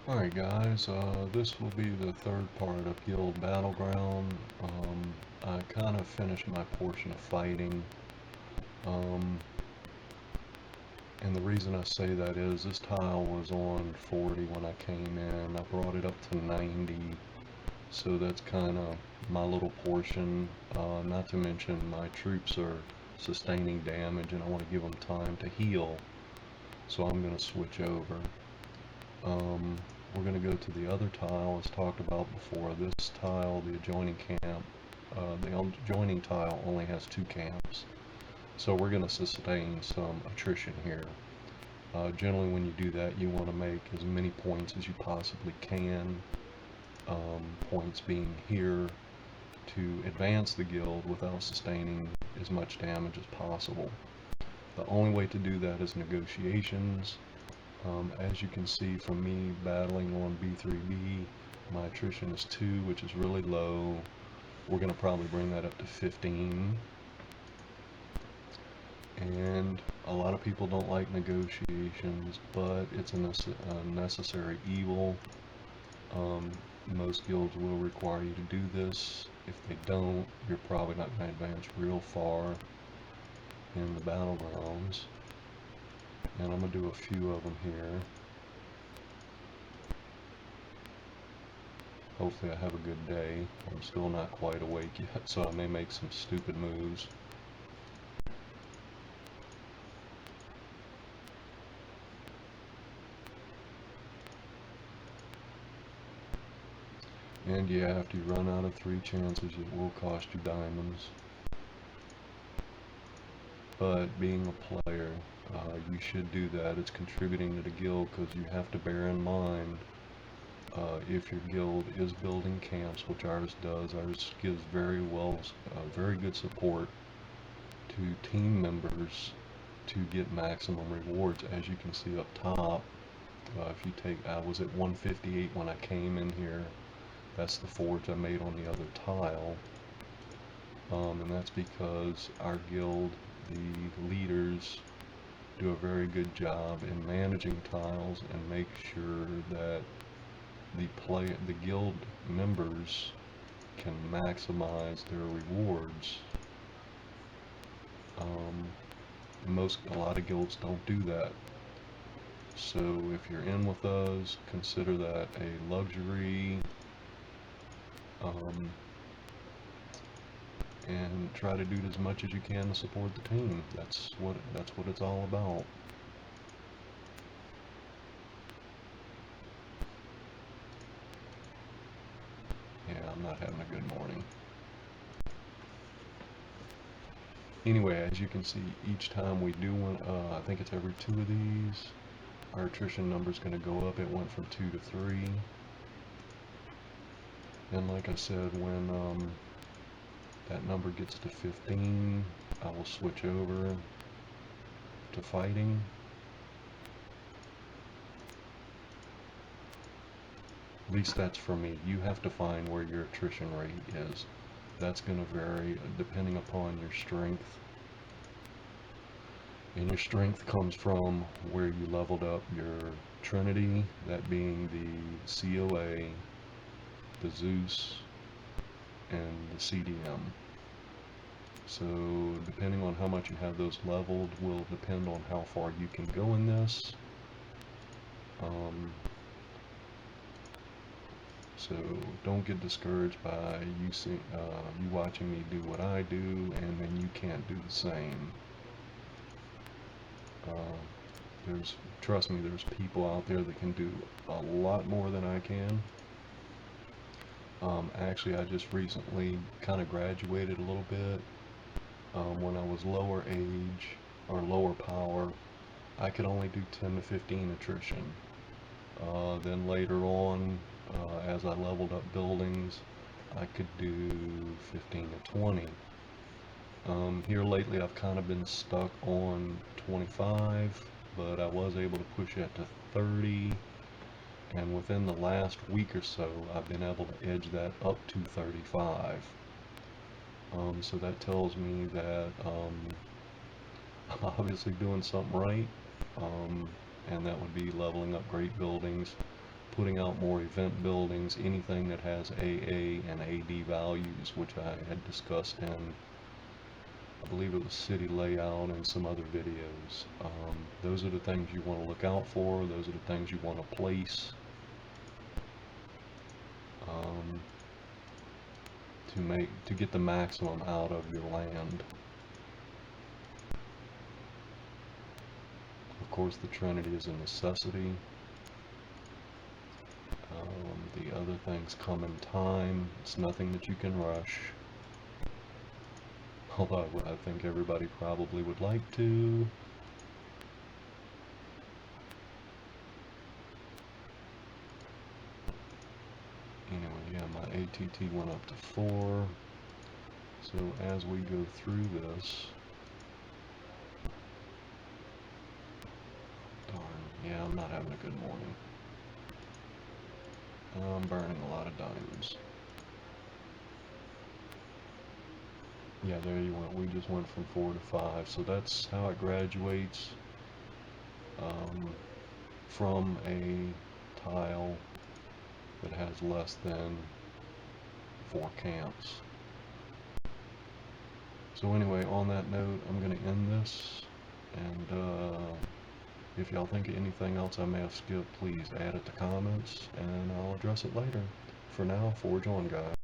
Alright guys, this will be the third part of Guild Battleground. I kind of finished my portion of fighting, um, and the reason I say that is this tile was on 40 when I came in. I brought it up to 90, so that's kind of my little portion. Not to mention my troops are sustaining damage and I want to give them time to heal, so I'm going to switch over. Um, we're going to go to the other tile as talked about before. This tile, the adjoining camp, the adjoining tile only has 2 camps. So we're going to sustain some attrition here. Generally when you do that you want to make as many points as you possibly can. Points being here to advance the guild without sustaining as much damage as possible. The only way to do that is negotiations. As you can see from me battling on B3B, my attrition is 2, which is really low. We're going to probably bring that up to 15. And a lot of people don't like negotiations, but it's a necessary evil. Most guilds will require you to do this. If they don't, you're probably not going to advance real far in the battlegrounds. And I'm going to do a few of them here. Hopefully I have a good day. I'm still not quite awake yet, so I may make some stupid moves. And yeah, after you run out of 3 chances, it will cost you diamonds. But being a player, you should do that. It's contributing to the guild because you have to bear in mind if your guild is building camps, which ours does. Ours gives very good support to team members to get maximum rewards. As you can see up top, if you take, I was at 158 when I came in here. That's the forge I made on the other tile. And that's because our guild, the leaders, do a very good job in managing tiles and make sure that the guild members can maximize their rewards. A lot of guilds don't do that. So if you're in with us, consider that a luxury, and try to do as much as you can to support the team. That's what it's all about. Yeah, I'm not having a good morning. Anyway, as you can see, each time we do one, I think it's every 2 of these, our attrition number is going to go up. It went from 2 to 3. And like I said, when that number gets to 15, I will switch over to fighting. At least that's for me. You have to find where your attrition rate is. That's going to vary depending upon your strength. And your strength comes from where you leveled up your Trinity, that being the COA, the Zeus, and the CDM. So depending on how much you have those leveled will depend on how far you can go in this. So don't get discouraged by you watching me do what I do and then you can't do the same. Trust me, there's people out there that can do a lot more than I can. Actually, I just recently kind of graduated a little bit. When I was lower age or lower power, I could only do 10 to 15 attrition. Then later on, as I leveled up buildings, I could do 15 to 20. Here lately I've kind of been stuck on 25, but I was able to push it to 30, and within the last week or so I've been able to edge that up to 35. So that tells me that I'm obviously doing something right, and that would be leveling up great buildings, putting out more event buildings, anything that has AA and AD values, which I had discussed in, I believe it was city layout and some other videos. Those are the things you want to look out for. Those are the things you want to place to get the maximum out of your land. Of course, the Trinity is a necessity. The other things come in time. It's nothing that you can rush. Although I think everybody probably would like to. Anyway, yeah, my ATT went up to 4. So as we go through this, darn, yeah, I'm not having a good morning. I'm burning a lot of diamonds. Yeah, there you went. We just went from 4 to 5. So that's how it graduates from a tile that has less than 4 camps. So anyway, on that note, I'm going to end this. And if y'all think of anything else I may have skipped, please add it to comments, and I'll address it later. For now, forge on, guys.